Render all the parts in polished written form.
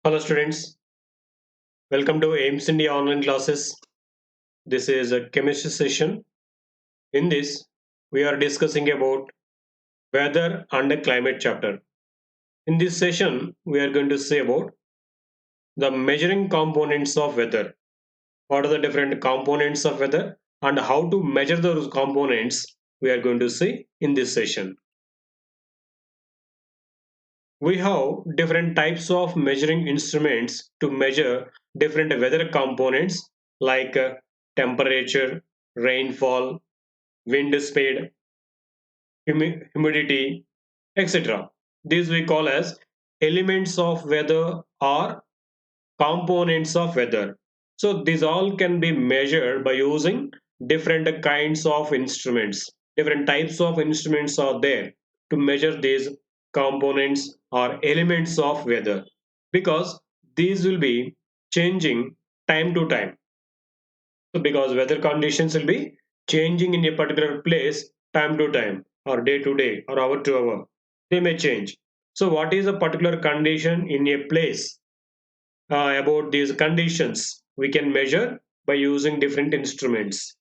Hello students, welcome to AIMS India online classes. This is a chemistry session. In this, we are discussing about weather and climate chapter. In this session, we are going to see about the measuring components of weather. What are the different components of weather and how to measure those components we are going to see in this session. We have different types of measuring instruments to measure different weather components like temperature, rainfall, wind speed, humidity, etc. These we call as elements of weather or components of weather. So these all can be measured by using different kinds of instruments. Different types of instruments are there to measure these components or elements of weather because these will be changing time to time. So because weather conditions will be changing in a particular place time to time or day to day or hour to hour. They may change. So what is a particular condition in a place? About these conditions we can measure by using different instruments.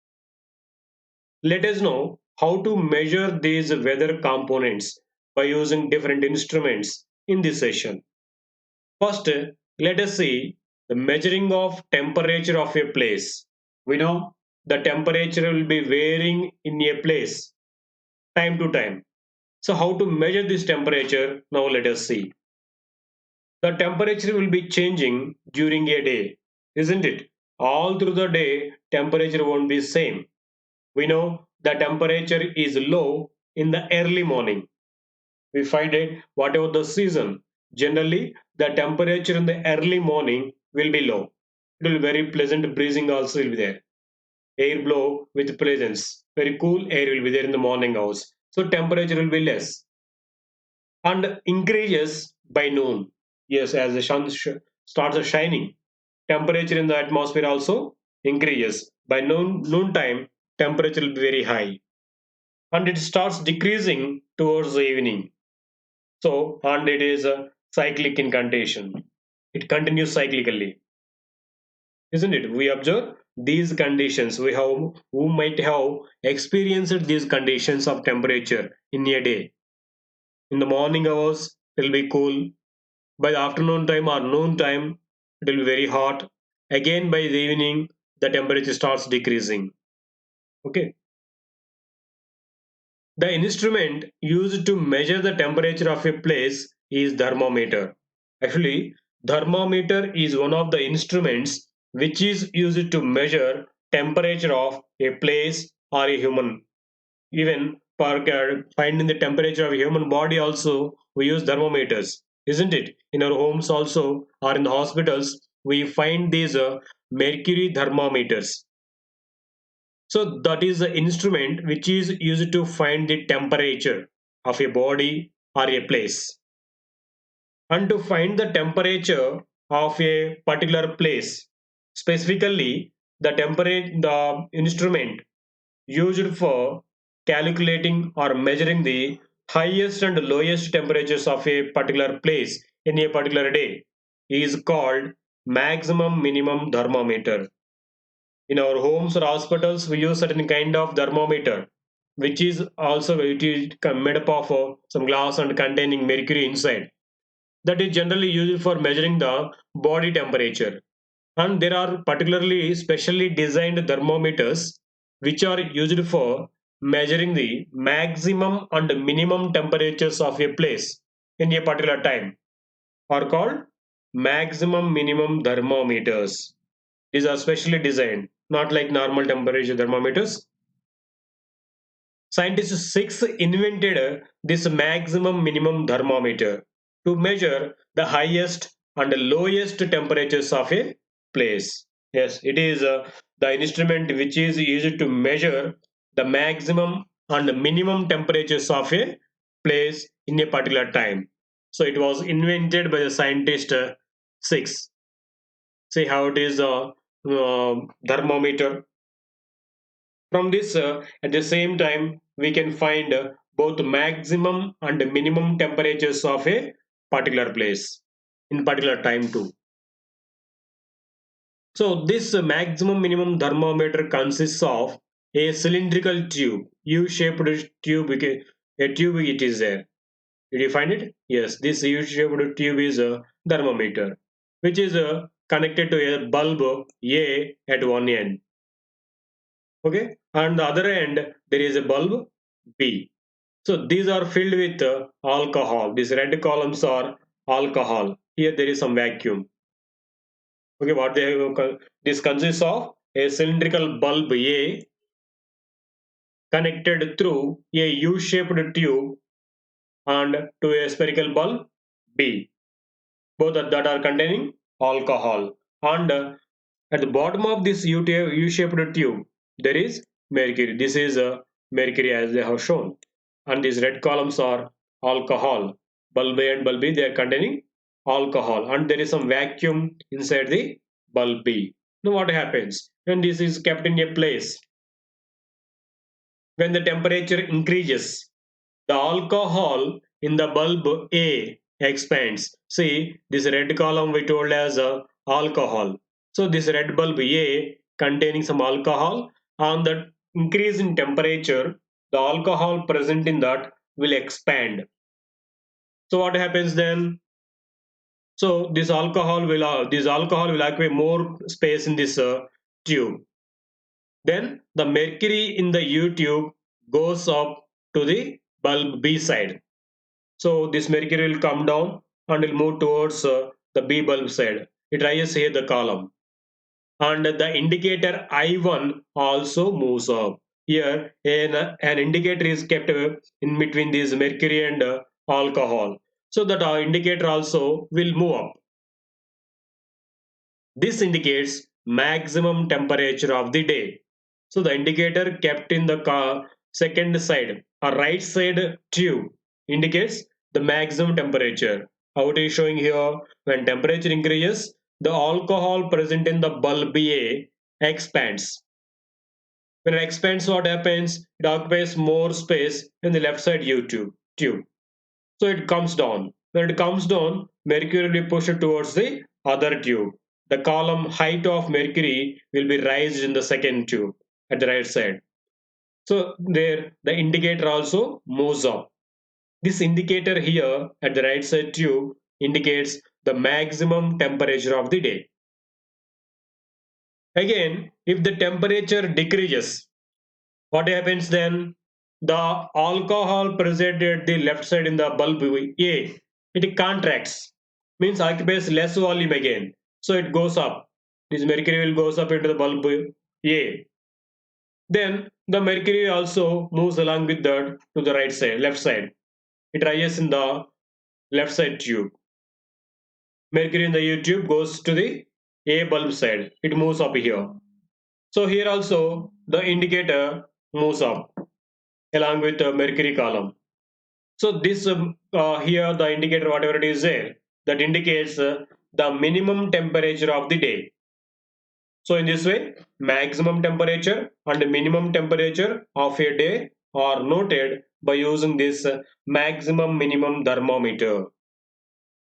Let us know how to measure these weather components by using different instruments in this session. First, let us see the measuring of temperature of a place. We know the temperature will be varying in a place time to time. So how to measure this temperature? Now let us see. The temperature will be changing during a day, isn't it? All through the day, temperature won't be same. We know the temperature is low in the early morning. We find it whatever the season. Generally, the temperature in the early morning will be low. It will be very pleasant breezing also will be there. Air blow with pleasance. Very cool air will be there in the morning hours. So temperature will be less and increases by noon. Yes, as the sun starts shining, temperature in the atmosphere also increases. By noon time, temperature will be very high, and it starts decreasing towards the evening. So, and it is a cyclic in condition. It continues cyclically, isn't it? We observe these conditions. We have who might have experienced these conditions of temperature in a day. In the morning hours, it will be cool. By the afternoon time or noon time, it will be very hot. Again, by the evening, the temperature starts decreasing. Okay. The instrument used to measure the temperature of a place is thermometer. Actually, thermometer is one of the instruments which is used to measure temperature of a place or a human. Even for finding the temperature of a human body also, we use thermometers, isn't it? In our homes also or in the hospitals, we find these mercury thermometers. So that is the instrument which is used to find the temperature of a body or a place. And to find the temperature of a particular place, specifically the instrument used for calculating or measuring the highest and lowest temperatures of a particular place in a particular day is called maximum minimum thermometer. In our homes or hospitals, we use certain kind of thermometer, which is also it is made up of some glass and containing mercury inside. That is generally used for measuring the body temperature. And there are particularly specially designed thermometers which are used for measuring the maximum and minimum temperatures of a place in a particular time are called maximum minimum thermometers. These are specially designed, not like normal temperature thermometers. Scientists six invented this maximum minimum thermometer to measure the highest and the lowest temperatures of a place. Yes, it is the instrument which is used to measure the maximum and minimum temperatures of a place in a particular time. So it was invented by the scientist six. See how it is a thermometer. From this, at the same time, we can find both maximum and minimum temperatures of a particular place. in particular time too. So this maximum minimum thermometer consists of a cylindrical tube, U-shaped tube, a tube it is there. Did you find it? Yes, this U-shaped tube is a thermometer, which is connected to a bulb A at one end. Okay, and the other end there is a bulb B. So these are filled with alcohol. These red columns are alcohol. Here there is some vacuum. Okay, what they have, this consists of a cylindrical bulb A connected through a U-shaped tube and to a spherical bulb B. Both that are containing alcohol. And at the bottom of this U-shaped tube, there is mercury. This is mercury as they have shown. And these red columns are alcohol. Bulb A and bulb B, they are containing alcohol. And there is some vacuum inside the bulb B. Now what happens? When this is kept in a place, when the temperature increases, the alcohol in the bulb A expands. See, this red column we told as alcohol. So this red bulb A containing some alcohol, on the increase in temperature, the alcohol present in that will expand. So what happens then? So this alcohol will occupy more space in this tube. Then the mercury in the U tube goes up to the bulb B side. So this mercury will come down and will move towards the B bulb side. It rises here the column. And the indicator I1 also moves up. Here an indicator is kept in between this mercury and alcohol. So that our indicator also will move up. This indicates maximum temperature of the day. So the indicator kept in the second side or right side tube indicates the maximum temperature. How it is showing here, when temperature increases, the alcohol present in the bulb A expands. When it expands, what happens? It occupies more space in the left side U tube. So it comes down. When it comes down, mercury will be pushed towards the other tube. The column height of mercury will be raised in the second tube at the right side. So there the indicator also moves up. This indicator here at the right side tube indicates the maximum temperature of the day. Again, if the temperature decreases, what happens then? The alcohol present at the left side in the bulb A, it contracts, means occupies less volume again. So it goes up. This mercury will goes up into the bulb A. Then the mercury also moves along with that to the right side, left side. It rises in the left side tube. Mercury in the U tube goes to the A bulb side. It moves up here. So here also the indicator moves up along with the mercury column. So this here the indicator whatever it is there that indicates the minimum temperature of the day. So in this way, maximum temperature and minimum temperature of a day are noted by using this maximum minimum thermometer.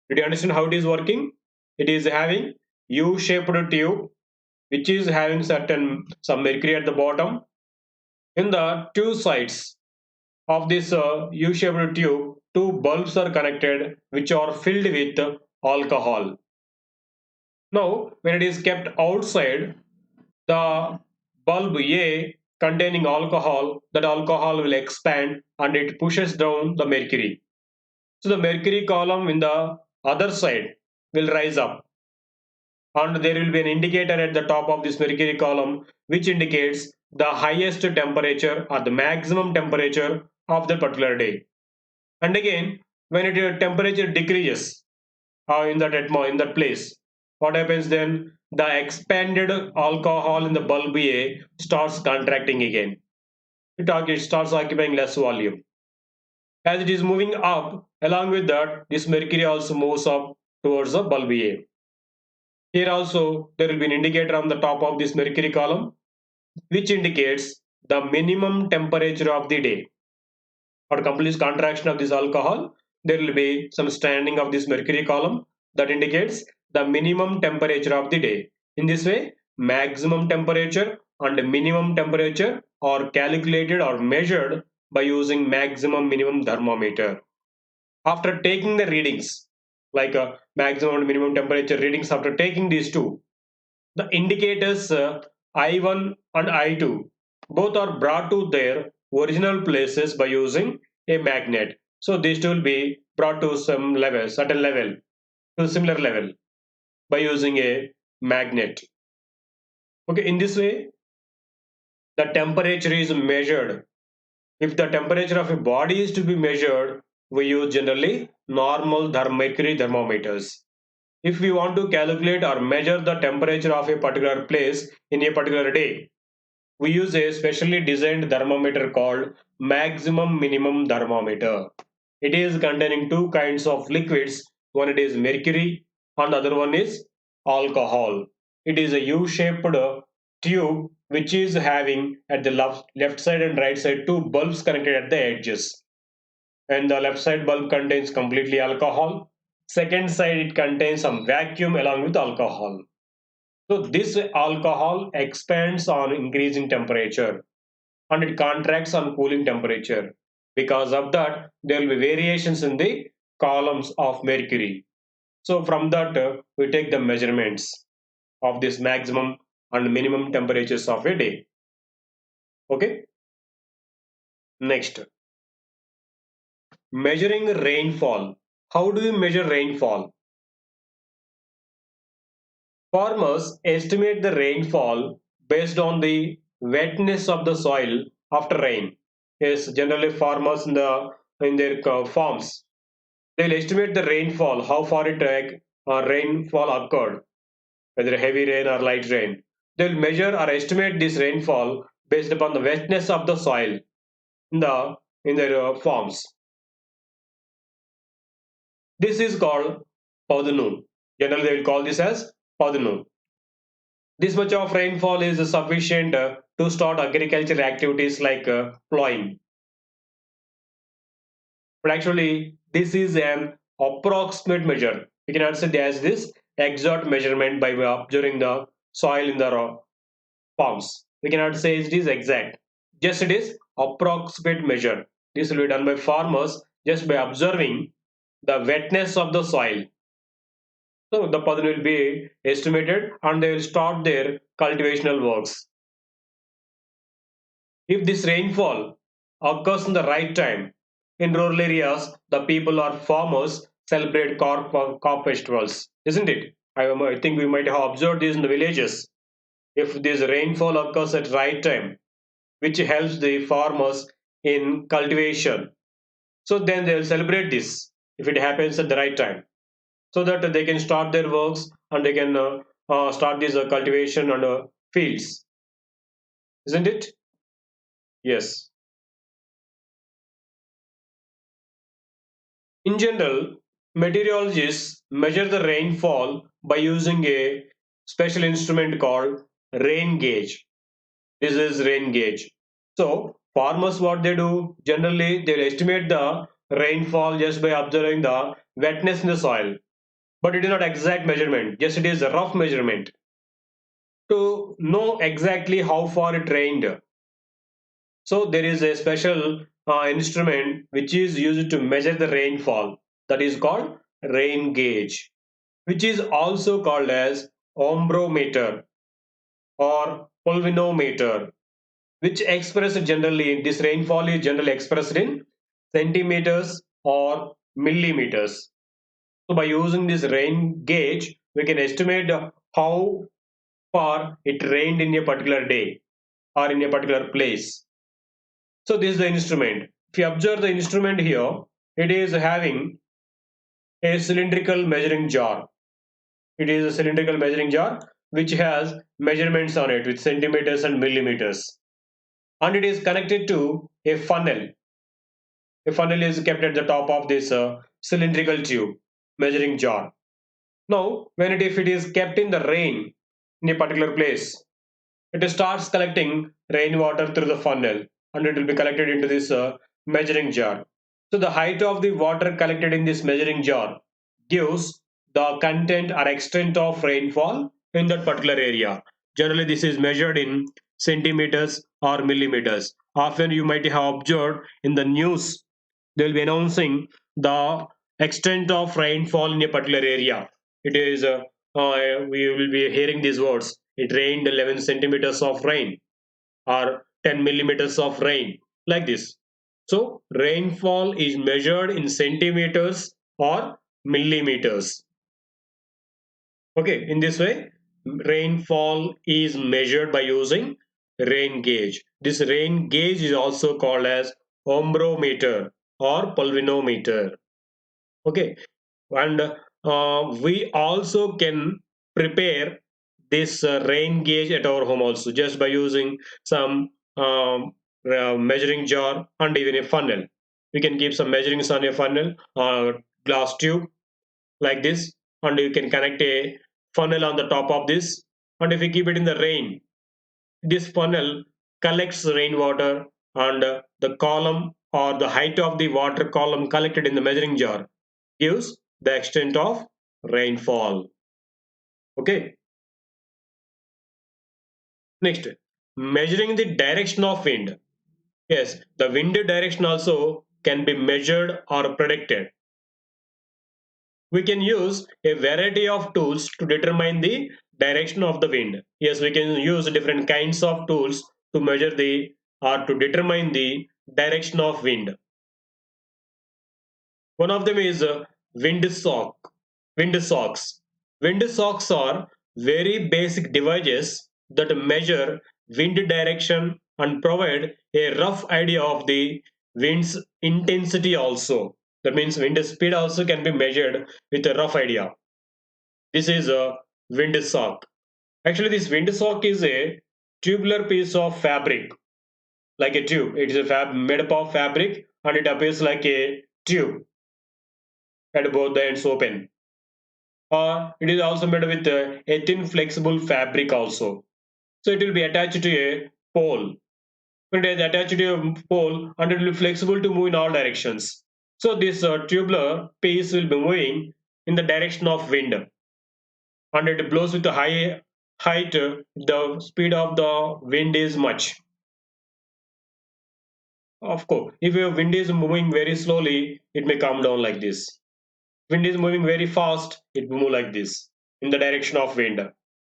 Did you understand how it is working? It is having U-shaped tube which is having certain some mercury at the bottom. In the two sides of this U-shaped tube, two bulbs are connected which are filled with alcohol. Now, when it is kept outside, the bulb A containing alcohol, that alcohol will expand and it pushes down the mercury. So the mercury column in the other side will rise up and there will be an indicator at the top of this mercury column which indicates the highest temperature or the maximum temperature of the particular day. And again, when it temperature decreases in that place, what happens then? The expanded alcohol in the bulb A starts contracting again. It starts occupying less volume. As it is moving up, along with that, this mercury also moves up towards the bulb A. Here also, there will be an indicator on the top of this mercury column, which indicates the minimum temperature of the day. For complete contraction of this alcohol, there will be some standing of this mercury column that indicates the minimum temperature of the day. In this way, maximum temperature and minimum temperature are calculated or measured by using maximum minimum thermometer. After taking the readings, like maximum and minimum temperature readings, after taking these two, the indicators I1 and I2 both are brought to their original places by using a magnet. So these two will be brought to some level, certain level, to similar level by using a magnet. Okay, in this way, the temperature is measured. If the temperature of a body is to be measured, we use generally normal mercury thermometers. If we want to calculate or measure the temperature of a particular place in a particular day, we use a specially designed thermometer called maximum minimum thermometer. It is containing two kinds of liquids. One it is mercury and other one is alcohol. It is a U-shaped tube which is having at the left side and right side two bulbs connected at the edges. And the left side bulb contains completely alcohol. Second side it contains some vacuum along with alcohol. So this alcohol expands on increasing temperature and it contracts on cooling temperature. Because of that, there will be variations in the columns of mercury. So from that, we take the measurements of this maximum and minimum temperatures of a day. Okay. Next, measuring rainfall. How do you measure rainfall? Farmers estimate the rainfall based on the wetness of the soil after rain. Yes, generally farmers in their farms, they'll estimate the rainfall, how far rainfall occurred, whether heavy rain or light rain. They'll measure or estimate this rainfall based upon the wetness of the soil in their farms. This is called Padunu. Generally, they will call this as Padunu. This much of rainfall is sufficient to start agricultural activities like plowing. But actually, this is an approximate measure. We cannot say as this exact measurement by observing the soil in the farms. We cannot say it is exact. Just it is approximate measure. This will be done by farmers just by observing the wetness of the soil. So the pattern will be estimated and they will start their cultivational works. If this rainfall occurs in the right time, in rural areas, the people or farmers celebrate crop festivals, isn't it? I think we might have observed this in the villages. If this rainfall occurs at right time, which helps the farmers in cultivation, so then they will celebrate this if it happens at the right time, so that they can start their works and they can start this cultivation on fields, isn't it? Yes. In general, meteorologists measure the rainfall by using a special instrument called rain gauge. This is rain gauge. So farmers, what they do, generally they will estimate the rainfall just by observing the wetness in the soil. But it is not exact measurement, just it is a rough measurement. To know exactly how far it rained, so there is a special instrument which is used to measure the rainfall, that is called rain gauge, which is also called as ombrometer or pulvinometer, which expressed generally, this rainfall is generally expressed in centimeters or millimeters. So by using this rain gauge, we can estimate how far it rained in a particular day or in a particular place. So this is the instrument. If you observe the instrument here, it is having a cylindrical measuring jar. It is a cylindrical measuring jar which has measurements on it with centimeters and millimeters. And it is connected to a funnel. A funnel is kept at the top of this cylindrical tube measuring jar. Now, if it is kept in the rain in a particular place, it starts collecting rainwater through the funnel and it will be collected into this measuring jar. So the height of the water collected in this measuring jar gives the content or extent of rainfall in that particular area. Generally, this is measured in centimeters or millimeters. Often, you might have observed in the news, they will be announcing the extent of rainfall in a particular area. It is, we will be hearing these words. It rained 11 centimeters of rain or 10 millimeters of rain, like this. So, rainfall is measured in centimeters or millimeters. Okay, in this way, rainfall is measured by using rain gauge. This rain gauge is also called as ombrometer or pulvinometer. Okay, and we also can prepare this rain gauge at our home also just by using some measuring jar and even a funnel. We can keep some measurings on a funnel or glass tube like this, and you can connect a funnel on the top of this, and if you keep it in the rain, this funnel collects rainwater, and the column or the height of the water column collected in the measuring jar gives the extent of rainfall. Okay, next, measuring the direction of wind. Yes, the wind direction also can be measured or predicted. We can use a variety of tools to determine the direction of the wind. Yes, we can use different kinds of tools to measure the or to determine the direction of wind. One of them is wind sock. Wind socks. Wind socks are very basic devices that measure wind direction and provide a rough idea of the wind's intensity also. That means wind speed also can be measured with a rough idea. This is a wind sock. Actually, this wind sock is a tubular piece of fabric, like a tube. It is a made up of fabric, and it appears like a tube at both the ends open. It is also made with a thin flexible fabric also. So it will be attached to a pole. It is attached to a pole, and it will be flexible to move in all directions. So this tubular piece will be moving in the direction of wind, and it blows with a high height. The speed of the wind is much. Of course, if your wind is moving very slowly, it may come down like this. Wind is moving very fast, it will move like this in the direction of wind.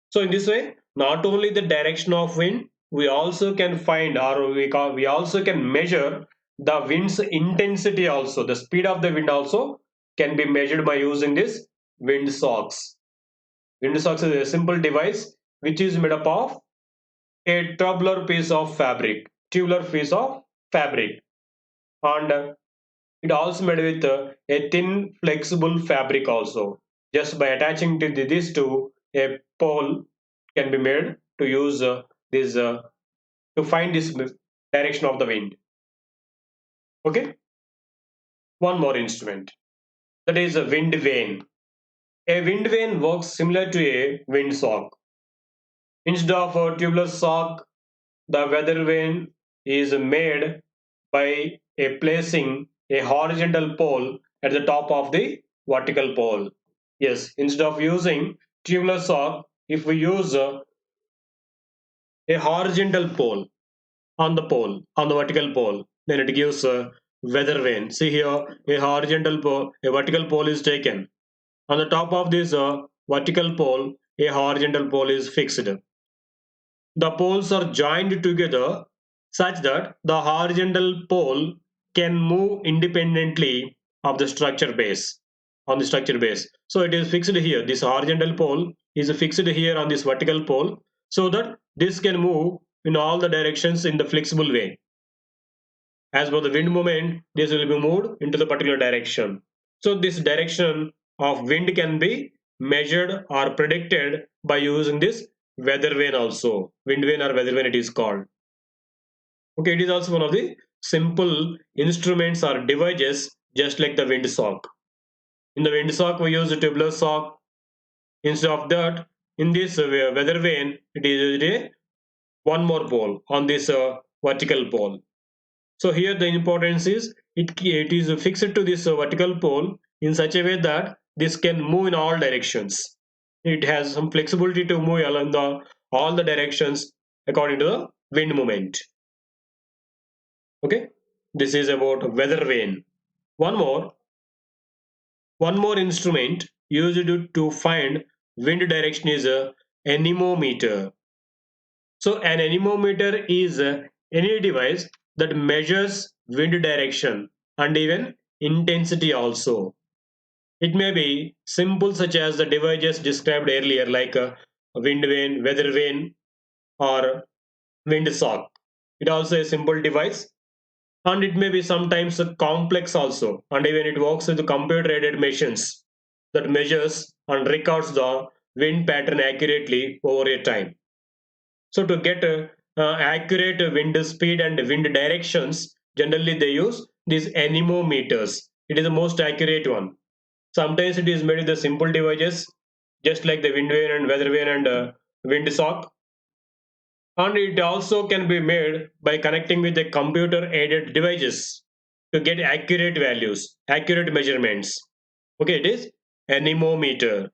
So in this way, not only the direction of wind, we also can find, or we also can measure the wind's intensity also. The speed of the wind also can be measured by using this wind socks. Wind socks is a simple device which is made up of a tubular piece of fabric, and it also made with a thin flexible fabric also. Just by attaching to this to a pole can be made to use this to find this direction of the wind. Okay, one more instrument, that is a wind vane. A wind vane works similar to a wind sock. Instead of a tubular sock, the weather vane is made by a placing a horizontal pole at the top of the vertical pole. Yes, instead of using tubular sock, if we use a horizontal pole on the vertical pole, then it gives a weather vane. See here, a horizontal pole, a vertical pole is taken. On the top of this vertical pole, a horizontal pole is fixed. The poles are joined together such that the horizontal pole can move independently of the structure base on the structure base. So it is fixed here. This horizontal pole is fixed here on this vertical pole so that this can move in all the directions in the flexible way. As per the wind movement, this will be moved into the particular direction. So this direction of wind can be measured or predicted by using this weather vane also. Wind vane or weather vane it is called. Okay, it is also one of the simple instruments or devices just like the wind sock. In the wind sock we use a tubular sock. Instead of that, in this weather vane, it is a one more pole on this vertical pole. So here the importance is it is fixed to this vertical pole in such a way that this can move in all directions. It has some flexibility to move along all the directions according to the wind movement. Okay, this is about weather vane. One more, one more instrument used to find wind direction is a anemometer. So an anemometer is any device that measures wind direction and even intensity also. It may be simple such as the devices described earlier like a wind vane, weather vane or wind sock. It also a simple device and it may be sometimes complex also, and even it works with computer aided machines that measures and records the wind pattern accurately over a time. So to get accurate wind speed and wind directions, generally they use these anemometers. It is the most accurate one. Sometimes it is made with the simple devices, just like the wind vane and weather vane and wind sock. And it also can be made by connecting with the computer aided devices to get accurate values, accurate measurements. Okay, it is anemometer.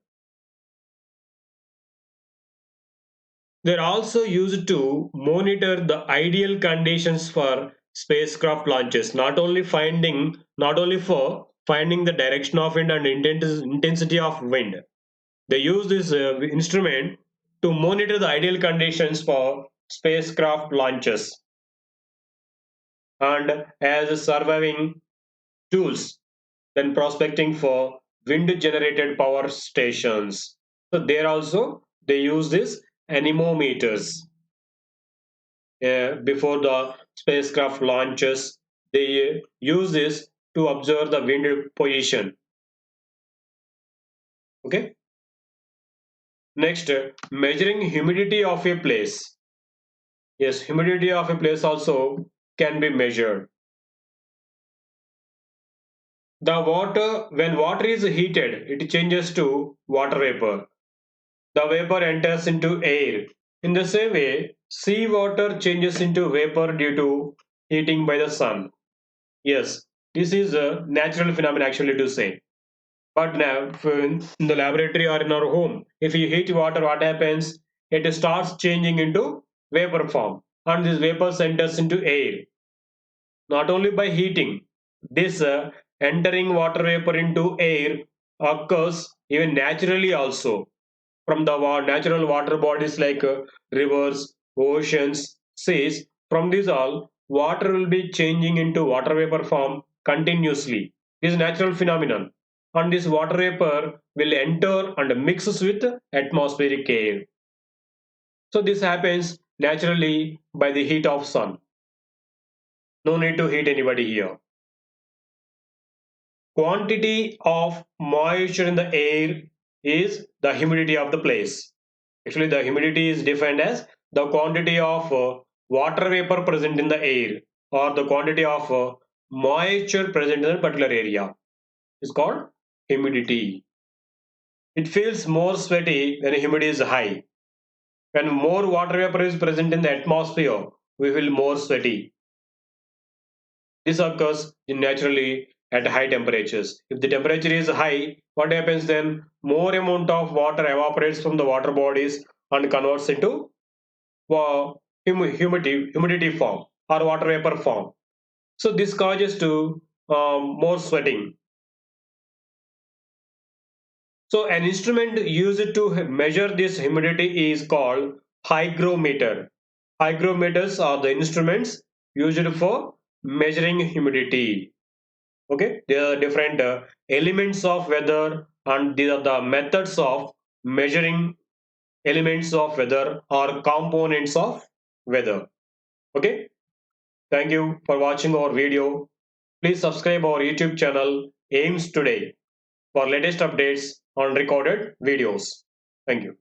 They're also used to monitor the ideal conditions for spacecraft launches, not only for finding the direction of wind and intensity of wind. They use this instrument to monitor the ideal conditions for spacecraft launches and as surviving tools than prospecting for wind generated power stations. So there also they use this anemometers before the spacecraft launches. They use this to observe the wind position. Okay. Next, measuring humidity of a place. Yes, humidity of a place also can be measured. The water, when water is heated, it changes to water vapor. The vapor enters into air. In the same way, seawater changes into vapor due to heating by the sun. Yes, this is a natural phenomenon actually to say. But now, in the laboratory or in our home, if you heat water, what happens? It starts changing into vapor form, and this vapor enters into air. Not only by heating, this entering water vapor into air occurs even naturally also from the natural water bodies like rivers, oceans, seas. From these all, water will be changing into water vapor form continuously. This is natural phenomenon, and this water vapor will enter and mixes with atmospheric air. So this happens naturally by the heat of sun. No need to heat anybody here. Quantity of moisture in the air is the humidity of the place. Actually, the humidity is defined as the quantity of water vapor present in the air or the quantity of moisture present in a particular area. It's called humidity. It feels more sweaty when humidity is high. When more water vapor is present in the atmosphere, we feel more sweaty. This occurs naturally at high temperatures. If the temperature is high, what happens then? More amount of water evaporates from the water bodies and converts into humidity form or water vapor form. So this causes to more sweating. So an instrument used to measure this humidity is called hygrometer. Hygrometers are the instruments used for measuring humidity. Okay, there are different elements of weather, and these are the methods of measuring elements of weather or components of weather. Okay, thank you for watching our video. Please subscribe our YouTube channel Aims Today for latest updates on recorded videos. Thank you.